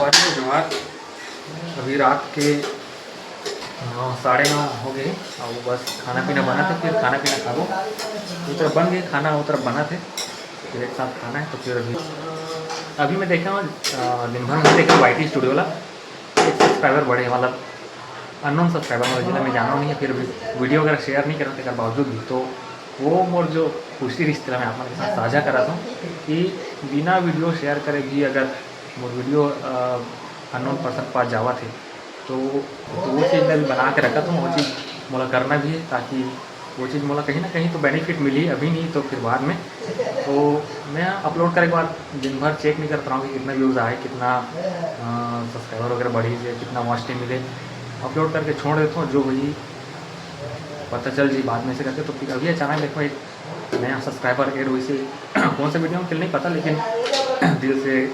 सवारी जोहार। अभी रात के 9:30 हो गए और वो बस खाना पीना बना था, फिर खाना पीना खा लो। एक तरफ बन गए खाना, वो तरफ बना थे, फिर एक साथ खाना है। तो फिर अभी मैं देखा हूँ दिन भर में देखा वाई टी स्टूडियो वाला एक सब्सक्राइबर बढ़े, मतलब अननोन सब्सक्राइबर मतलब जिन्हें मैं जाना नहीं है, फिर भी वीडियो वगैरह शेयर नहीं कर रहे बावजूद भी। तो वो मोर जो खुशी रिश्ते में आप के साथ साझा करा था कि बिना वीडियो शेयर करे भी अगर मोर वीडियो अननोन पर्सन पास जावा थे तो वो चीज़ मैं भी बना के रखा था। वो चीज़ मोला करना भी है ताकि वो चीज़ मोला कहीं ना कहीं तो बेनिफिट मिली, अभी नहीं तो फिर बाद में। तो मैं अपलोड करे के बाद दिन भर चेक नहीं करता हूँ कि कितना व्यूज़ आए, कितना सब्सक्राइबर वगैरह बढ़ी है, कितना वॉच टाइम मिले। अपलोड करके छोड़ देता हूँ, जो वही पता चल जी बाद में से करके। तो फिर अभी अचानक देखो एक नया सब्सक्राइबर ऐड हुई से कौन से वीडियो में फिर नहीं पता, लेकिन दिल से